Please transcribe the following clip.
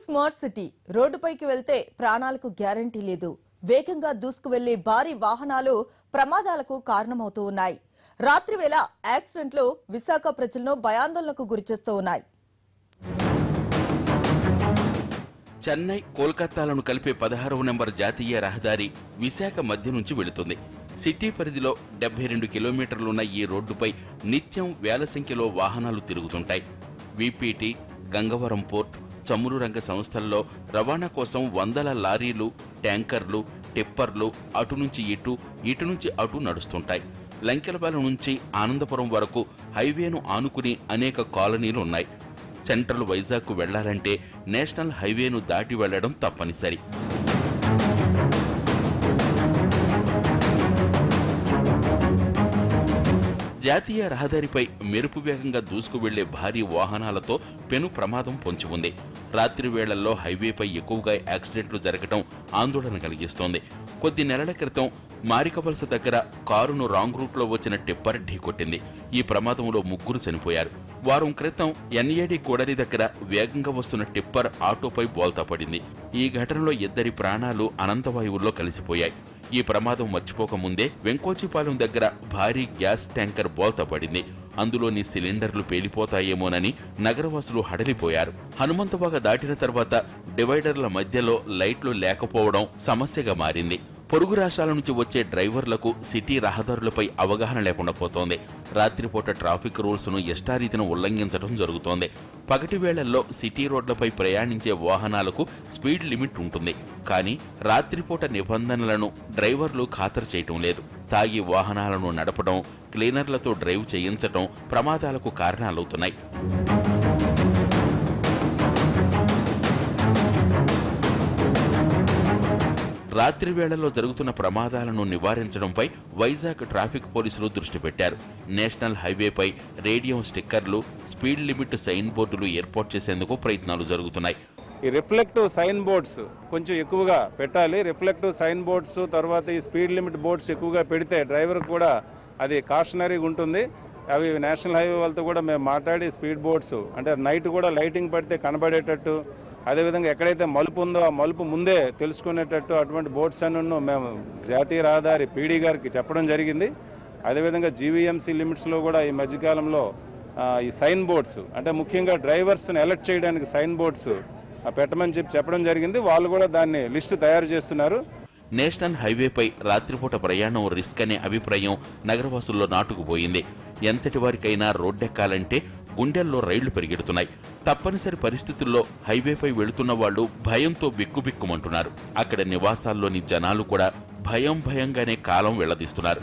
Smart city రోడ్డుపైకి వెళ్తే ప్రాణాలకు guarantee లేదు. వేగంగా దూసుకు వెళ్లే భారీ వాహనాలు ప్రమాదాలకు కారణమవుతూ ఉన్నాయి. రాత్రి వేళ యాక్సిడెంట్లు విశాఖ ప్రజలను భయాందోళనకు గురిచేస్తూ ఉన్నాయి. చెన్నై కోల్కతాలను కలిపే 16వ నెంబర్ జాతీయ రహదారి విశాఖ మధ్య నుంచి వెళుతుంది. సిటీ పరిధిలో 72 కిలోమీటర్లున్న ఈ రోడ్డుపై నిత్యం వేల సంఖ్యలో వాహనాలు తిరుగుతుంటాయి. విపిటి, గంగవరం పోర్ట్, చమురు రంగ సంస్థల్లో రవాణా కోసం వందల లారీలు, ట్యాంకర్లు, టిప్పర్లు అటు నుంచి ఇటు నుంచి అటు నడుస్తుంటాయి. లంకెలపాలెం నుంచి ఆనందపురం వరకు హైవేను ఆనుకుని అనేక కాలనీలు ఉన్నాయి. సెంట్రల్ వైజాగ్కు వెళ్లాలంటే నేషనల్ హైవేను దాటి వెళ్లడం తప్పనిసరి. జాతీయ రహదారిపై మెరుపు వేగంగా దూసుకు వెళ్లే భారీ వాహనాలతో పెను ప్రమాదం పొంచి ఉంది. రాత్రి వేళల్లో హైవేపై ఎక్కువగా యాక్సిడెంట్లు జరగడం ఆందోళన కలిగిస్తోంది. కొద్ది నెలల క్రితం మారికవలస దగ్గర కారును రాంగ్ రూట్లో వచ్చిన టిప్పర్ ఢీకొట్టింది. ఈ ప్రమాదంలో 3 చనిపోయారు. వారం క్రితం ఎన్ఏడి కూడలి దగ్గర వేగంగా వస్తున్న టిప్పర్ ఆటోపై బోల్తా పడింది. ఈ ఘటనలో 2 ప్రాణాలు అనంతవాయువుల్లో కలిసిపోయాయి. ఈ ప్రమాదం మర్చిపోకముందే వెంకోచిపాలెం దగ్గర భారీ గ్యాస్ ట్యాంకర్ బోల్తా పడింది. అందులోని సిలిండర్లు పేలిపోతాయేమోనని నగరవాసులు హడలిపోయారు. హనుమంతవాగ దాటిన తర్వాత డివైడర్ల మధ్యలో లైట్లు లేకపోవడం సమస్యగా మారింది. పొరుగు రాష్ట్రాల నుంచి వచ్చే డ్రైవర్లకు సిటీ రహదారులపై అవగాహన లేకుండా పోతోంది. రాత్రిపూట ట్రాఫిక్ రూల్స్ ను ఇష్టారీతిన ఉల్లంఘించడం జరుగుతోంది. పగటి వేళల్లో సిటీ రోడ్లపై ప్రయాణించే వాహనాలకు స్పీడ్ లిమిట్ ఉంటుంది. కానీ రాత్రిపూట నిబంధనలను డ్రైవర్లు ఖాతరు చేయటం లేదు. తాగి వాహనాలను నడపడం, క్లీనర్లతో డ్రైవ్ చేయించడం ప్రమాదాలకు కారణాలవుతున్నాయి. రాత్రి వేళల్లో జరుగుతున్న ప్రమాదాలను నివారించడంపై వైజాగ్ ట్రాఫిక్ పోలీసులు దృష్టి పెట్టారు. నేషనల్ హైవేపై రేడియం స్టిక్కర్లు, స్పీడ్ లిమిట్ సైన్ బోర్డులు ఏర్పాటు చేసేందుకు ప్రయత్నాలు జరుగుతున్నాయి. ఈ రిఫ్లెక్టివ్ సైన్ బోర్డ్స్ కొంచెం ఎక్కువగా పెట్టాలి. రిఫ్లెక్టివ్ సైన్ బోర్డ్స్ తర్వాత ఈ స్పీడ్ లిమిట్ బోర్డ్స్ ఎక్కువగా పెడితే డ్రైవర్ కూడా అది కాషనరీగా ఉంటుంది. అవి నేషనల్ హైవే వాళ్ళతో కూడా మేము మాట్లాడి స్పీడ్ బోర్డ్స్ అంటే నైట్ కూడా లైటింగ్ పడితే కనబడేటట్టు, అదేవిధంగా ఎక్కడైతే మలుపు ఉందో ఆ మలుపు ముందే తెలుసుకునేటట్టు అటువంటి బోర్డ్స్ అನ್ನು మేము జాతీయ రహదారి పీడీ గారికి చెప్పడం జరిగింది. అదేవిధంగా జీవీఎంసీ లిమిట్స్లో కూడా ఈ మధ్యకాలంలో ఈ సైన్ బోర్డ్స్ అంటే ముఖ్యంగా డ్రైవర్స్ని అలర్ట్ చేయడానికి సైన్ బోర్డ్స్ పెట్టమని చెప్పడం జరిగింది. వాళ్ళు కూడా దాన్ని లిస్టు తయారు చేస్తున్నారు. నేషనల్ హైవేపై రాత్రిపూట ప్రయాణం రిస్క్ అనే అభిప్రాయం నగరవాసుల్లో నాటుకుపోయింది. ఎంతటి వారికైనా రోడ్డెక్కాలంటే గుండెల్లో రైళ్లు పరిగెడుతున్నాయి. తప్పనిసరి పరిస్థితుల్లో హైవేపై వెళుతున్న వాళ్లు భయంతో బిక్కుబిక్కుమంటున్నారు. అక్కడ నివాసాల్లోని జనాలు కూడా భయంగానే కాలం వెళ్లదీస్తున్నారు.